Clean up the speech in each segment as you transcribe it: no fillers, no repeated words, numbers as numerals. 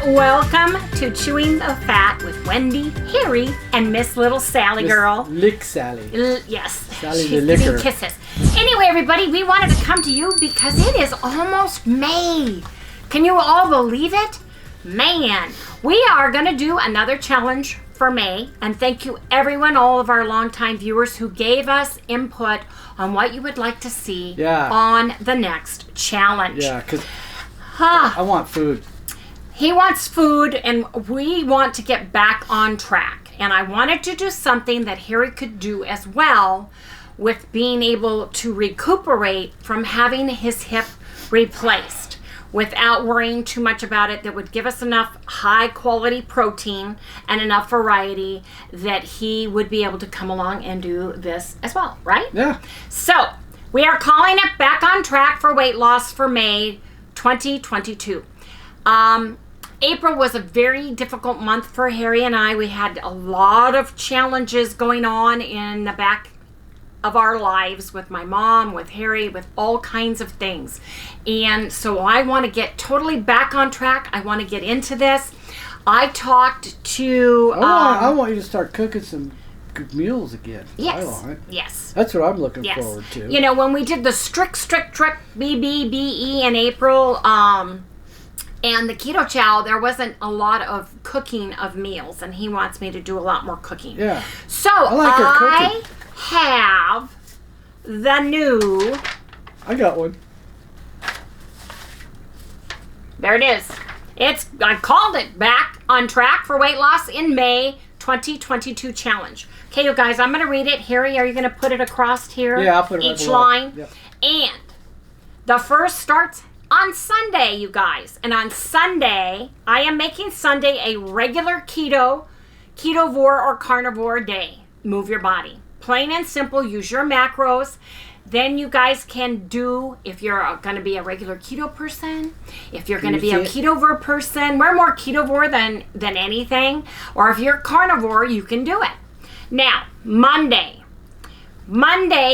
Welcome to Chewing the Fat with Wendy, Harry, and Miss Little Sally Girl. Lick Sally. Yes. Sally She's the licker. giving kisses. Anyway, everybody, we wanted to come to you because it is almost May. Can you all believe it? Man, we are going to do another challenge for May. And thank you, everyone, all of our longtime viewers who gave us input on what you would like to see on the next challenge. Yeah, because I want food. He wants food, and we want to get back on track. And I wanted to do something that Harry could do as well with being able to recuperate from having his hip replaced without worrying too much about it. That would give us enough high quality protein and enough variety that he would be able to come along and do this as well, right? Yeah. So we are calling it Back on Track for Weight Loss for May 2022. April was a very difficult month for Harry and I. We had a lot of challenges going on in the back of our lives with my mom, with Harry, with all kinds of things. And so I want to get totally back on track. I want to get into this. I talked to... I want you to start cooking some good meals again. Yes. I want it. Yes. That's what I'm looking forward to. You know, when we did the strict BBBE in April, and the keto chow, there wasn't a lot of cooking of meals, and he wants me to do a lot more cooking. Yeah. So I have the new... I got one. There it is. I called it Back on Track for Weight Loss in May 2022 challenge. Okay, you guys, I'm going to read it. Harry, are you going to put it across here? Yeah, I'll put it each right below. line. Yep. And the first starts on Sunday, you guys. And on Sunday, I am making Sunday a regular ketovore or carnivore day. Move your body. Plain and simple. Use your macros. Then you guys can do, if you're going to be a regular keto person, if you're going to be a ketovore person, we're more ketovore than anything. Or if you're carnivore, you can do it. Now, Monday,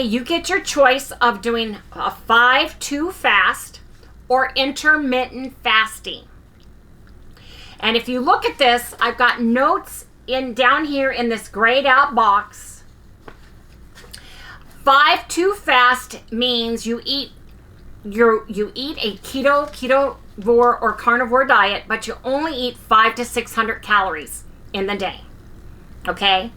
you get your choice of doing a 5-2 fast or intermittent fasting. And if you look at this, I've got notes down here in this grayed out box. 5-2 fast means you eat a ketovore or carnivore diet, but you only eat 500 to 600 calories in the day. Okay?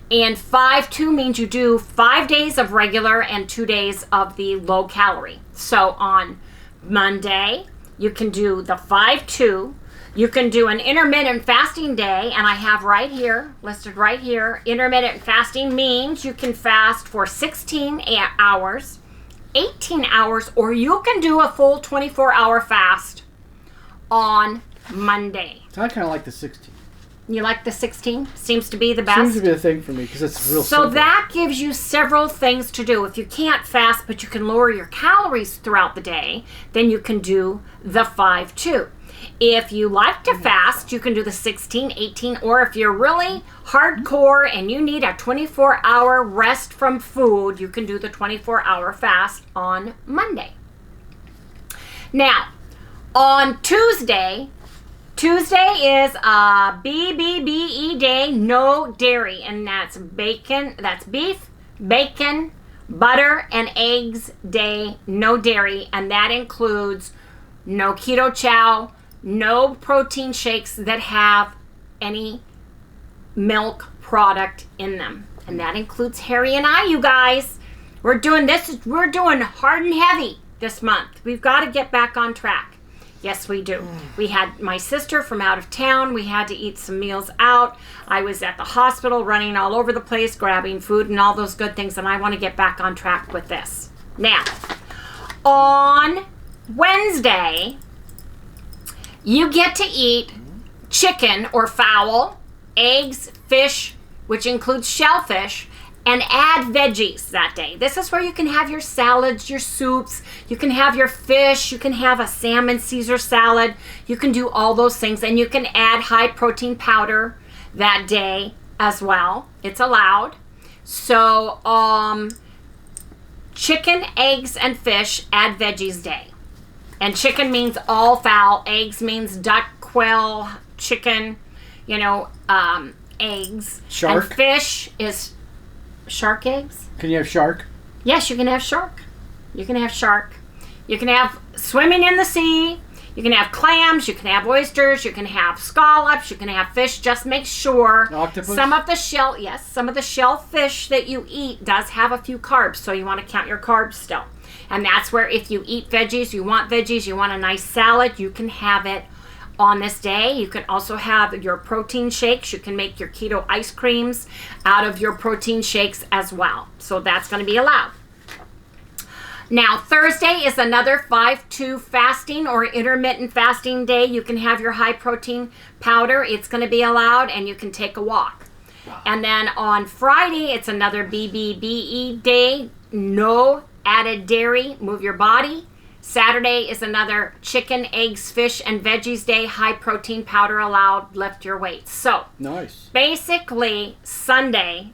And 5-2 means you do 5 days of regular and 2 days of the low calorie. So on Monday, you can do the 5-2. You can do an intermittent fasting day, and I have right here, listed right here, intermittent fasting means you can fast for 16 hours, 18 hours, or you can do a full 24-hour fast on Monday. So I kind of like the 16. You like the 16? Seems to be the best. Seems to be the thing for me because it's real simple. So that gives you several things to do. If you can't fast, but you can lower your calories throughout the day, then you can do the 5-2. If you like to fast, you can do the 16, 18, or if you're really hardcore and you need a 24-hour rest from food, you can do the 24-hour fast on Monday. Now, on Tuesday is a BBBE day, no dairy, and that's beef, bacon, butter, and eggs day, no dairy, and that includes no keto chow, no protein shakes that have any milk product in them. And that includes Harry and I, you guys. We're doing hard and heavy this month. We've got to get back on track. Yes, we do. We had my sister from out of town. We had to eat some meals out. I was at the hospital running all over the place, grabbing food and all those good things, and I want to get back on track with this. Now, on Wednesday, you get to eat chicken or fowl, eggs, fish, which includes shellfish, and add veggies that day. This is where you can have your salads, your soups, you can have your fish, you can have a salmon Caesar salad, you can do all those things, and you can add high protein powder that day as well. It's allowed. So, chicken, eggs, and fish, add veggies day. And chicken means all fowl, eggs means duck, quail, chicken, eggs. Shark? And fish is shark eggs? Can you have shark? Yes, you can have shark. You can have shark. You can have swimming in the sea. You can have clams. You can have oysters. You can have scallops. You can have fish. Just make sure Octopus? some of the shellfish that you eat does have a few carbs. So you want to count your carbs still. And that's where if you eat veggies, you want a nice salad, you can have it on this day. You can also have your protein shakes. You can make your keto ice creams out of your protein shakes as well. So that's going to be allowed. Now, Thursday is another 5-2 fasting or intermittent fasting day. You can have your high protein powder. It's going to be allowed, and you can take a walk. And then on Friday, it's another BBBE day. No added dairy. Move your body. Saturday is another chicken, eggs, fish, and veggies day. High protein powder allowed. Lift your weights. So, nice. Basically, Sunday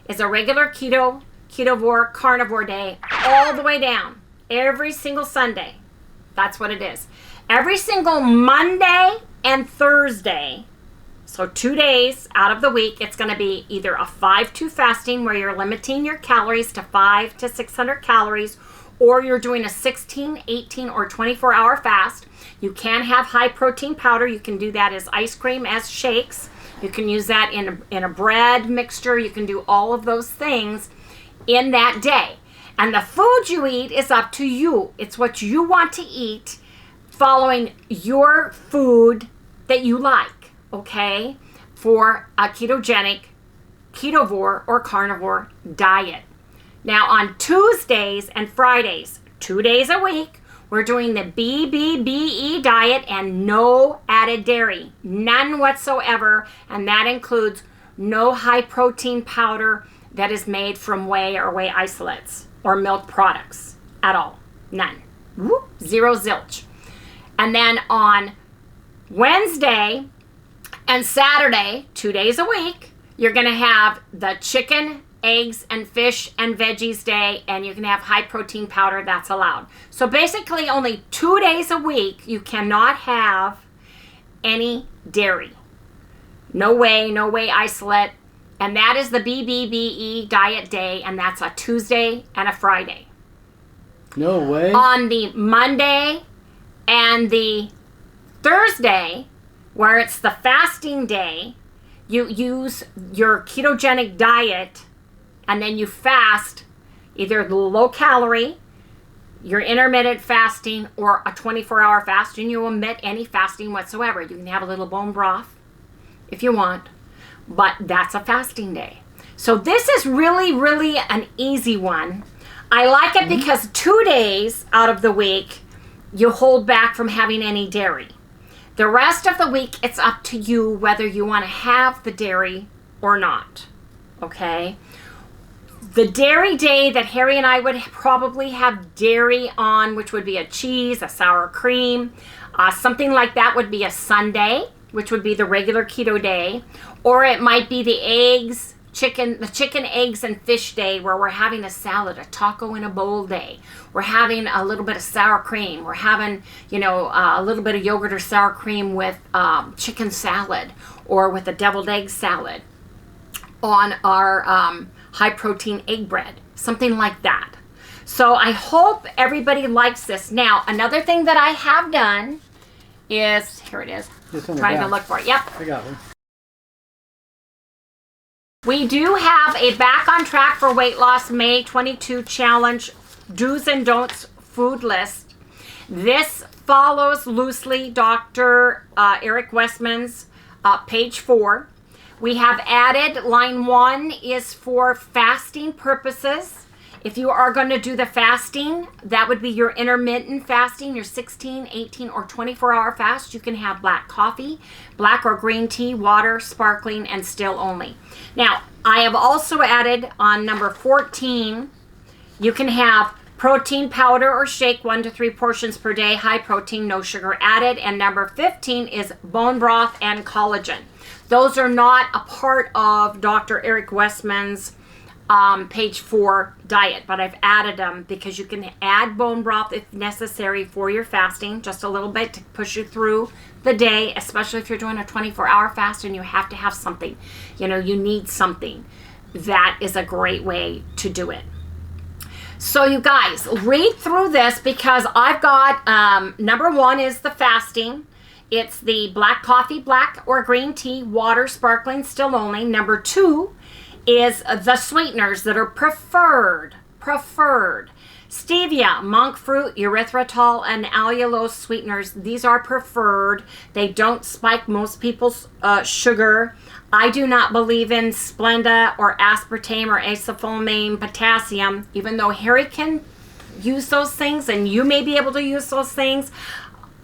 is a regular ketovore, carnivore day, all the way down. Every single Sunday. That's what it is. Every single Monday and Thursday, so 2 days out of the week, it's going to be either a 5-2 fasting where you're limiting your calories to 500 to 600 calories, or you're doing a 16, 18, or 24-hour fast. You can have high protein powder. You can do that as ice cream, as shakes. You can use that in a bread mixture. You can do all of those things in that day. And the food you eat is up to you. It's what you want to eat following your food that you like, okay, for a ketogenic, ketovore, or carnivore diet. Now, on Tuesdays and Fridays, 2 days a week, we're doing the BBBE diet and no added dairy, none whatsoever, and that includes no high protein powder that is made from whey or whey isolates or milk products at all. None. Zero zilch. And then on Wednesday and Saturday, 2 days a week, you're going to have the chicken, eggs, and fish and veggies day, and you can have high protein powder. That's allowed. So basically only 2 days a week you cannot have any dairy. No whey isolate. And that is the BBBE diet day, and that's a Tuesday and a Friday. No way. On the Monday and the Thursday, where it's the fasting day, you use your ketogenic diet, and then you fast either the low calorie, your intermittent fasting, or a 24-hour fast, and you omit any fasting whatsoever. You can have a little bone broth if you want. But that's a fasting day. So this is really, really an easy one. I like it because 2 days out of the week, you hold back from having any dairy. The rest of the week, it's up to you whether you want to have the dairy or not. Okay? The dairy day that Harry and I would probably have dairy on, which would be a cheese, a sour cream, something like that would be a Sunday, which would be the regular keto day, or it might be the chicken, eggs, and fish day where we're having a salad, a taco in a bowl day. We're having a little bit of sour cream. We're having, a little bit of yogurt or sour cream with chicken salad or with a deviled egg salad on our high protein egg bread, something like that. So I hope everybody likes this. Now, another thing that I have done is, here it is. Trying to look for it. Yep. I got one. We do have a Back on Track for Weight Loss May 22 challenge do's and don'ts food list. This follows loosely Dr. Eric Westman's page 4. We have added line 1 is for fasting purposes. If you are going to do the fasting, that would be your intermittent fasting, your 16, 18, or 24-hour fast. You can have black coffee, black or green tea, water, sparkling, and still only. Now, I have also added on number 14, you can have protein powder or shake 1 to 3 portions per day, high protein, no sugar added. And number 15 is bone broth and collagen. Those are not a part of Dr. Eric Westman's page 4 diet, but I've added them because you can add bone broth if necessary for your fasting, just a little bit to push you through the day, especially if you're doing a 24-hour fast and you have to have something. You know, you need something. That is a great way to do it. So you guys, read through this because I've got, number 1 is the fasting. It's the black coffee, black or green tea, water, sparkling, still only. Number 2 is the sweeteners that are preferred. Stevia, monk fruit, erythritol, and allulose sweeteners. These are preferred. They don't spike most people's sugar. I do not believe in Splenda or aspartame or acetylcholine potassium, even though Harry can use those things and you may be able to use those things.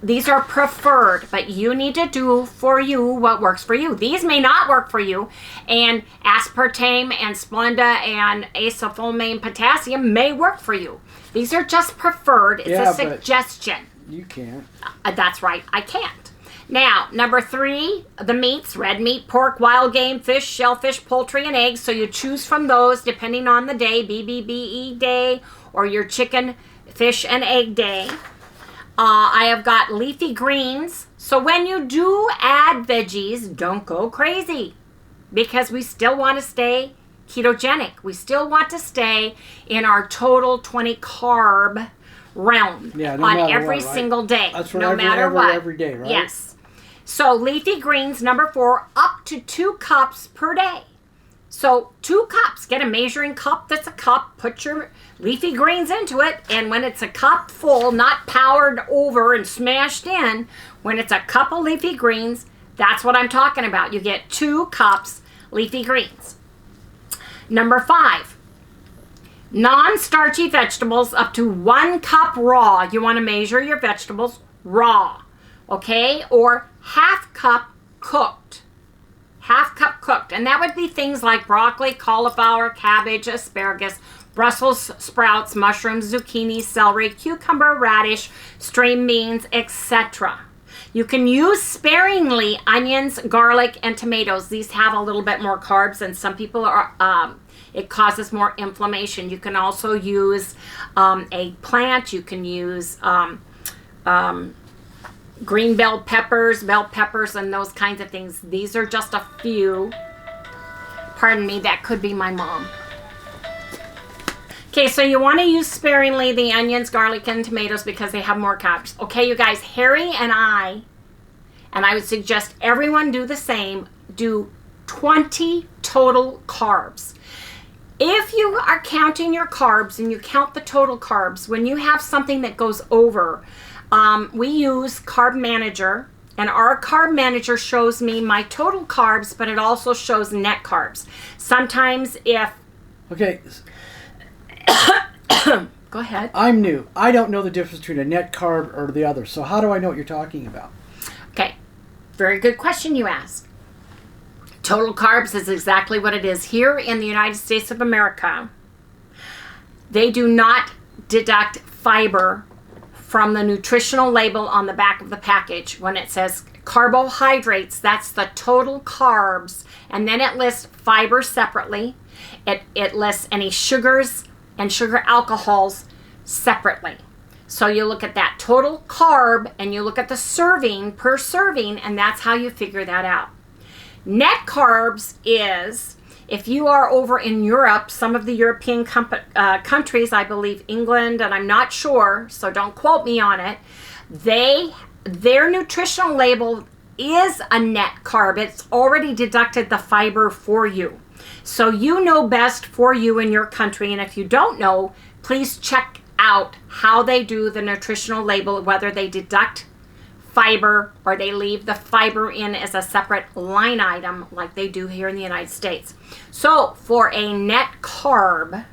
These are preferred, but you need to do for you what works for you. These may not work for you, and aspartame and Splenda and acetylcholine potassium may work for you. These are just preferred. It's a suggestion. You can't. That's right, I can't. Now, number 3, the meats: red meat, pork, wild game, fish, shellfish, poultry, and eggs. So you choose from those depending on the day, BBBE day, or your chicken, fish, and egg day. I have got leafy greens. So when you do add veggies, don't go crazy because we still want to stay ketogenic. We still want to stay in our total 20 carb realm on every single day. That's for no matter what. Every day, right? Yes. So leafy greens, number 4, up to 2 cups per day. So 2 cups, get a measuring cup that's a cup, put your leafy greens into it, and when it's a cup full, not powered over and smashed in, when it's a cup of leafy greens, that's what I'm talking about. You get 2 cups leafy greens. Number 5, non-starchy vegetables up to 1 cup raw. You want to measure your vegetables raw, okay? Or half cup cooked. Half cup cooked. And that would be things like broccoli, cauliflower, cabbage, asparagus, Brussels sprouts, mushrooms, zucchini, celery, cucumber, radish, string beans, etc. You can use sparingly onions, garlic, and tomatoes. These have a little bit more carbs, and some people are, it causes more inflammation. You can also use eggplant. You can use green bell peppers, and those kinds of things. These are just a few. Pardon me, that could be my mom. Okay, so you want to use sparingly the onions, garlic, and tomatoes because they have more carbs. Okay, you guys, Harry and I would suggest everyone do the same, do 20 total carbs. If you are counting your carbs and you count the total carbs, when you have something that goes over, we use Carb Manager, and our Carb Manager shows me my total carbs, but it also shows net carbs. Sometimes if... Okay. Go ahead. I'm new. I don't know the difference between a net carb or the other. So how do I know what you're talking about? Okay. Very good question you asked. Total carbs is exactly what it is. Here in the United States of America, they do not deduct fiber from the nutritional label on the back of the package. When it says carbohydrates, that's the total carbs. And then it lists fiber separately. It lists any sugars and sugar alcohols separately. So you look at that total carb and you look at the serving per serving, and that's how you figure that out. Net carbs is, if you are over in Europe, some of the European countries, I believe England, and I'm not sure, so don't quote me on it, their nutritional label is a net carb. It's already deducted the fiber for you. So you know best for you in your country, and if you don't know, please check out how they do the nutritional label, whether they deduct fiber or they leave the fiber in as a separate line item like they do here in the United States. So for a net carb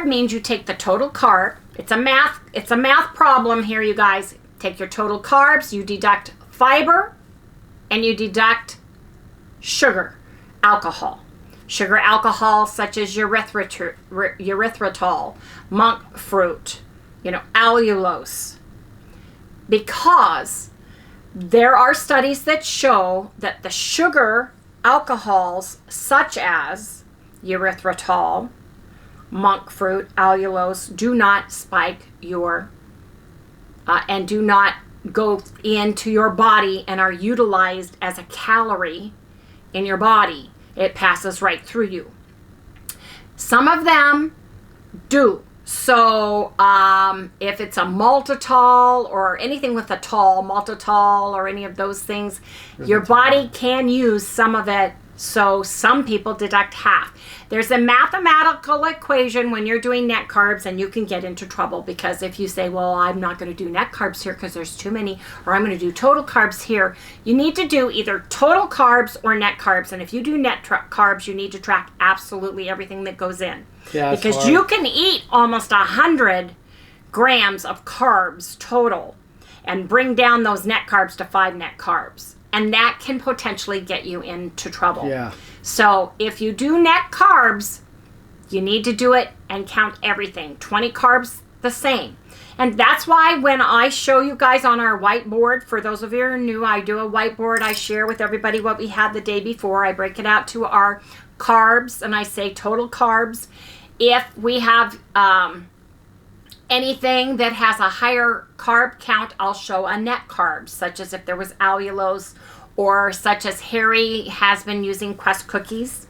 means you take the total carb. It's a math problem here, you guys. Take your total carbs, you deduct fiber, and you deduct sugar. Alcohol such as erythritol, monk fruit, allulose, because there are studies that show that the sugar alcohols such as erythritol, monk fruit, allulose do not spike your and do not go into your body and are utilized as a calorie in your body. It passes right through you. Some of them do. So if it's a maltitol or anything with a tol, maltitol or any of those things, your body can use some of it. So some people deduct half. There's a mathematical equation when you're doing net carbs, and you can get into trouble because if you say, well, I'm not going to do net carbs here because there's too many, or I'm going to do total carbs here, you need to do either total carbs or net carbs. And if you do net carbs, you need to track absolutely everything that goes in. Yeah, because hard. you can eat almost 100 grams of carbs total and bring down those net carbs to 5 net carbs. And that can potentially get you into trouble. Yeah. So if you do net carbs, you need to do it and count everything. 20 carbs, the same. And that's why when I show you guys on our whiteboard, for those of you who are new, I do a whiteboard. I share with everybody what we had the day before. I break it out to our carbs, and I say total carbs. If we have anything that has a higher carb count, I'll show a net carbs, such as if there was allulose, or such as Harry has been using Quest cookies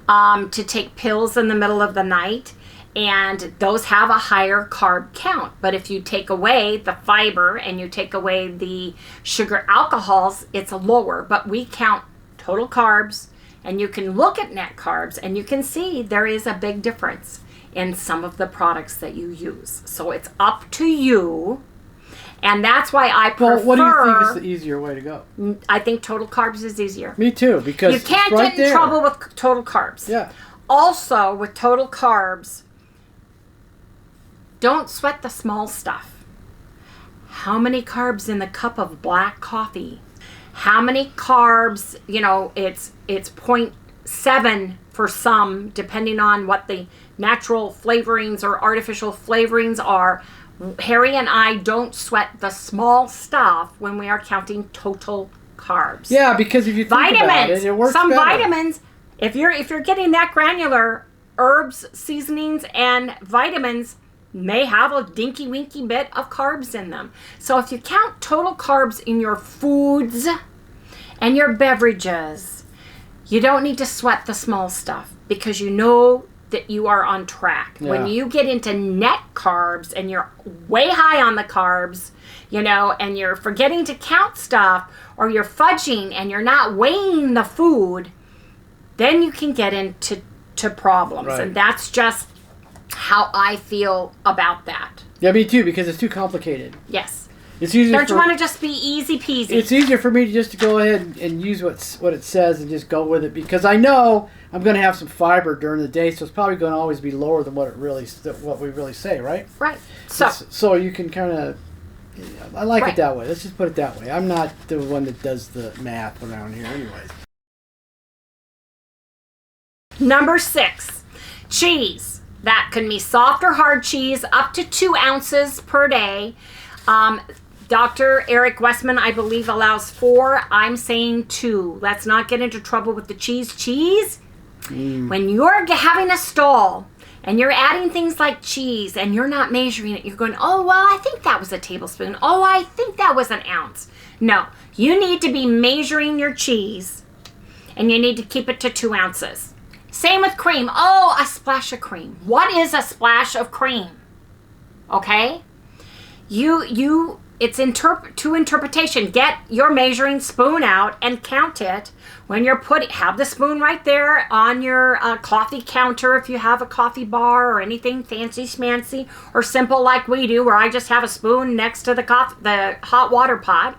to take pills in the middle of the night, and those have a higher carb count. But if you take away the fiber and you take away the sugar alcohols, it's lower. But we count total carbs, and you can look at net carbs and you can see there is a big difference in some of the products that you use. So it's up to you. And that's why I prefer... Well, what do you think is the easier way to go? I think total carbs is easier. Me too, because you can't right get in trouble with total carbs. Yeah. Also, with total carbs, don't sweat the small stuff. How many carbs in the cup of black coffee? How many carbs, it's 0.7 for some, depending on what the natural flavorings or artificial flavorings are. Harry and I don't sweat the small stuff when we are counting total carbs. Yeah, because if you think about it, it works some better. Vitamins, if you're getting that granular, herbs, seasonings, and vitamins may have a dinky winky bit of carbs in them. So if you count total carbs in your foods and your beverages, you don't need to sweat the small stuff because you know that you are on track. Yeah. When you get into net carbs and you're way high on the carbs, and you're forgetting to count stuff, or you're fudging and you're not weighing the food, then you can get into problems. Right. And that's just how I feel about that. Yeah, me too, because it's too complicated. Yes. It's easier. Don't you want to just be easy peasy? It's easier for me to just to go ahead and use what it says and just go with it, because I know I'm going to have some fiber during the day, so it's probably going to always be lower than what we really say, right? Right. So you can kind of. I like Right. it that way. Let's just put it that way. I'm not the one that does the math around here, anyways. Number 6, cheese. That can be soft or hard cheese, up to 2 ounces per day. Dr. Eric Westman, I believe, allows 4. I'm saying 2. Let's not get into trouble with the cheese. Cheese, when you're having a stall and you're adding things like cheese and you're not measuring it, you're going, oh, well, I think that was a tablespoon. Oh, I think that was an ounce. No, you need to be measuring your cheese, and you need to keep it to 2 ounces. Same with cream. Oh, a splash of cream. What is a splash of cream? Okay? It's to interpretation. Get your measuring spoon out and count it. When you're have the spoon right there on your coffee counter if you have a coffee bar or anything fancy schmancy or simple like we do, where I just have a spoon next to the hot water pot,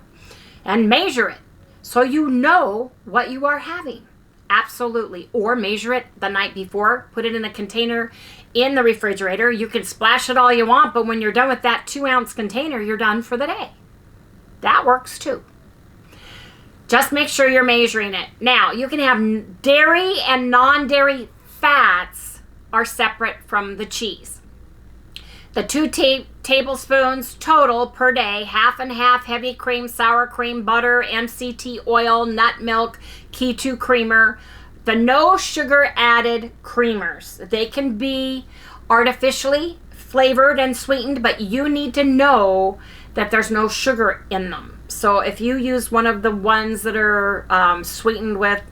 and measure it so you know what you are having. Absolutely. Or measure it the night before, put it in a container in the refrigerator. You can splash it all you want, but when you're done with that 2-ounce container, you're done for the day. That works too. Just make sure you're measuring it. Now, you can have dairy and non-dairy fats are separate from the cheese. The 2 tablespoons total per day, half and half heavy cream, sour cream, butter, MCT oil, nut milk, Keto creamer. the no sugar added creamers. They can be artificially flavored and sweetened, but you need to know that there's no sugar in them. So if you use one of the ones that are sweetened with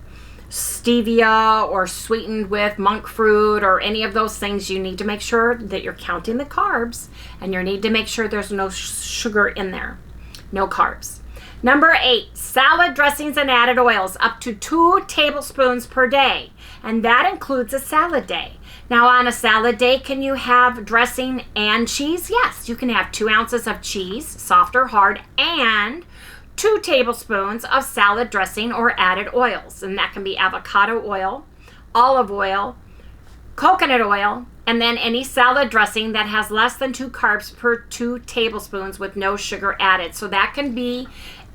stevia or sweetened with monk fruit or any of those things, you need to make sure that you're counting the carbs, and you need to make sure there's no sugar in there. No carbs. Number 8, salad dressings and added oils, up to 2 tablespoons per day. And that includes a salad day. Now, on a salad day, can you have dressing and cheese? Yes, you can have 2 ounces of cheese, soft or hard, and 2 tablespoons of salad dressing or added oils. And that can be avocado oil, olive oil, coconut oil, and then any salad dressing that has less than 2 carbs per 2 tablespoons with no sugar added. So that can be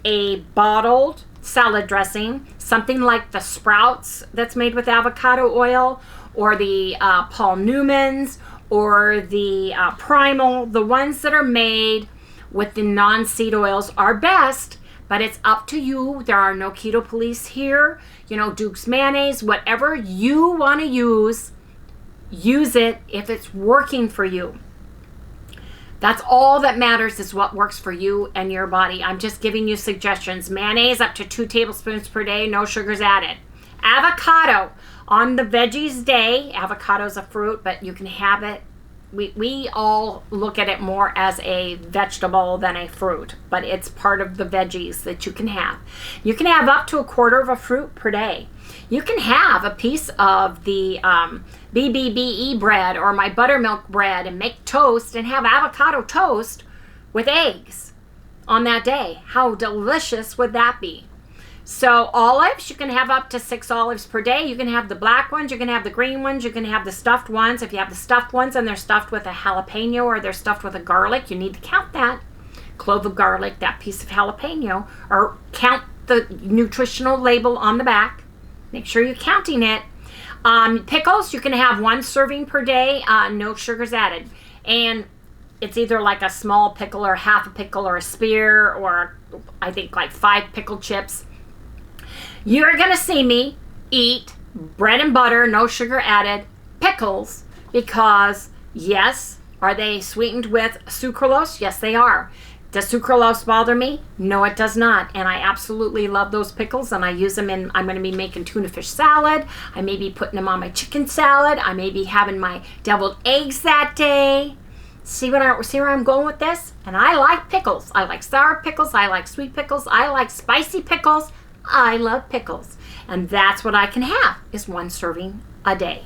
a bottled salad dressing, something like the Sprouts that's made with avocado oil, or the Paul Newman's, or the Primal. The ones that are made with the non-seed oils are best, but it's up to you. There are no keto police here. You know, Duke's mayonnaise, whatever you want to use it if it's working for you. That's all that matters, is what works for you and your body. I'm just giving you suggestions. Mayonnaise, up to 2 tablespoons per day, no sugars added. Avocado, on the veggies day, avocado's a fruit, but you can have it. We all look at it more as a vegetable than a fruit, but it's part of the veggies that you can have. You can have up to a quarter of a fruit per day. You can have a piece of the BBBE bread or my buttermilk bread and make toast and have avocado toast with eggs on that day. How delicious would that be? So olives, you can have up to 6 olives per day. You can have the black ones, you can have the green ones, you can have the stuffed ones. If you have the stuffed ones and they're stuffed with a jalapeno or they're stuffed with a garlic, you need to count that. Clove of garlic, that piece of jalapeno, or count the nutritional label on the back. Make sure you're counting it. Pickles, you can have 1 serving per day, no sugars added. And it's either like a small pickle or half a pickle or a spear, or I think like 5 pickle chips. You're going to see me eat bread and butter, no sugar added, pickles, because yes, are they sweetened with sucralose? Yes, they are. Does sucralose bother me? No, it does not. And I absolutely love those pickles, and I use them in, I'm going to be making tuna fish salad. I may be putting them on my chicken salad. I may be having my deviled eggs that day. See where I'm going with this? And I like pickles. I like sour pickles. I like sweet pickles. I like spicy pickles. I love pickles. And that's what I can have, is 1 serving a day.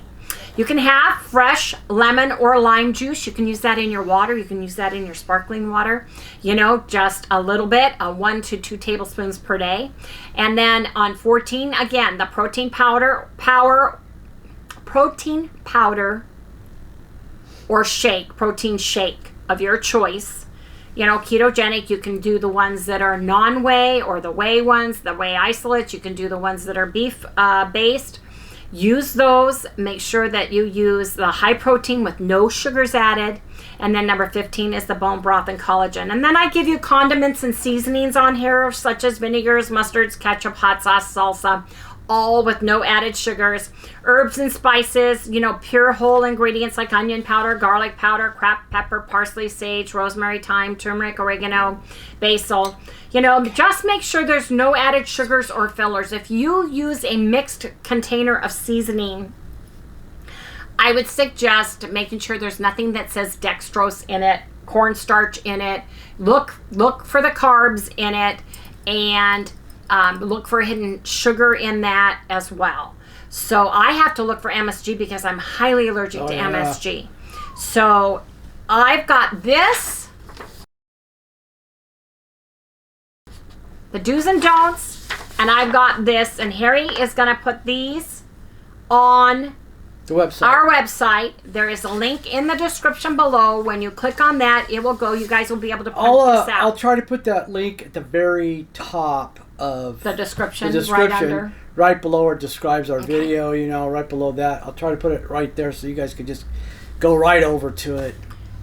You can have fresh lemon or lime juice. You can use that in your water. You can use that in your sparkling water. You know, just a little bit, 1 to 2 tablespoons per day. And then on 14, again, the protein powder or shake, protein shake of your choice. You know, ketogenic, you can do the ones that are non-whey or the whey ones, the whey isolates. You can do the ones that are beef based. Use those. Make sure that you use the high protein with no sugars added. And then number 15 is the bone broth and collagen. And then I give you condiments and seasonings on here, such as vinegars, mustards, ketchup, hot sauce, salsa, all with no added sugars. Herbs and spices, you know, pure whole ingredients like onion powder, garlic powder, cracked pepper, parsley, sage, rosemary, thyme, turmeric, oregano, basil. You know, just make sure there's no added sugars or fillers. If you use a mixed container of seasoning, I would suggest making sure there's nothing that says dextrose in it, cornstarch in it. Look for the carbs in it, and look for hidden sugar in that as well. So I have to look for MSG because I'm highly allergic to MSG. So I've got this, the do's and don'ts, and I've got this, and Harry is going to put these on the website. Our website. There is a link in the description below. When you click on that, it will go. You guys will be able to print this out. I'll try to put that link at the very top of the description, right under. Right below where it describes our video, you know, right below that. I'll try to put it right there so you guys can just go right over to it.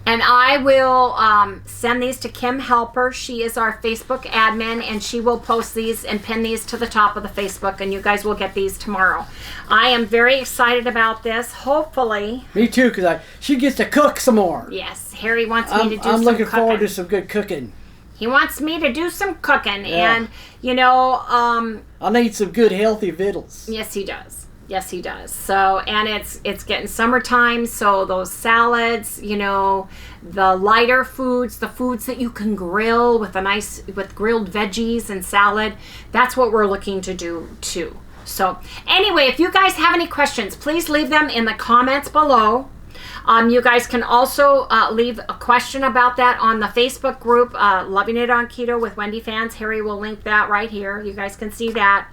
And I will send these to Kim Helper. She is our Facebook admin, and she will post these and pin these to the top of the Facebook, and you guys will get these tomorrow. I am very excited about this. Hopefully. Me too, because she gets to cook some more. Yes, Harry wants me to do some cooking. I'm looking forward to some good cooking. He wants me to do some cooking, and, you know... I'll need some good, healthy vittles. Yes, he does. Yes, he does. So, and it's getting summertime, so those salads, you know, the lighter foods, the foods that you can grill with with grilled veggies and salad, that's what we're looking to do too. So, anyway, if you guys have any questions, please leave them in the comments below. You guys can also leave a question about that on the Facebook group, Loving It on Keto with Wendy Fans. Harry will link that right here. You guys can see that.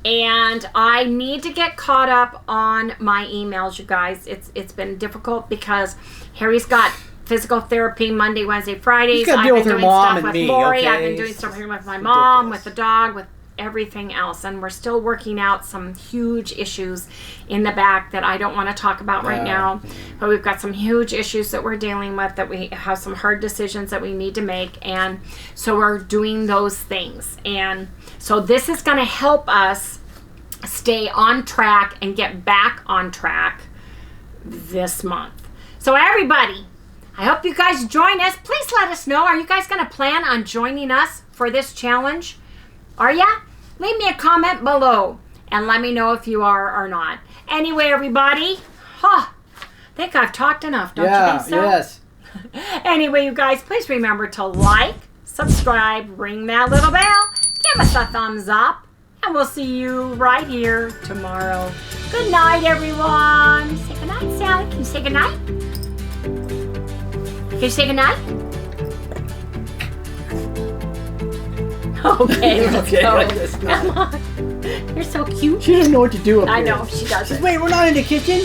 And I need to get caught up on my emails, you guys. It's been difficult because Harry's got physical therapy Monday, Wednesday, Fridays. I've been doing stuff with Lori. Okay? I've been doing stuff here with my mom, with the dog, with everything else. And we're still working out some huge issues in the back that I don't want to talk about right now. But we've got some huge issues that we're dealing with, that we have some hard decisions that we need to make. And so we're doing those things. And so this is going to help us stay on track and get back on track this month. So everybody, I hope you guys join us. Please let us know. Are you guys going to plan on joining us for this challenge? Are ya? Leave me a comment below and let me know if you are or not. Anyway, everybody, I think I've talked enough, don't you think so? Yes. Anyway, you guys, please remember to like, subscribe, ring that little bell, give us a thumbs up, and we'll see you right here tomorrow. Good night, everyone. Say good night, Sally. Can you say good night? Can you say good night? Okay, let's go. Like Come on. You're so cute. She doesn't know what to do up here. I know, she doesn't. Wait, we're not in the kitchen?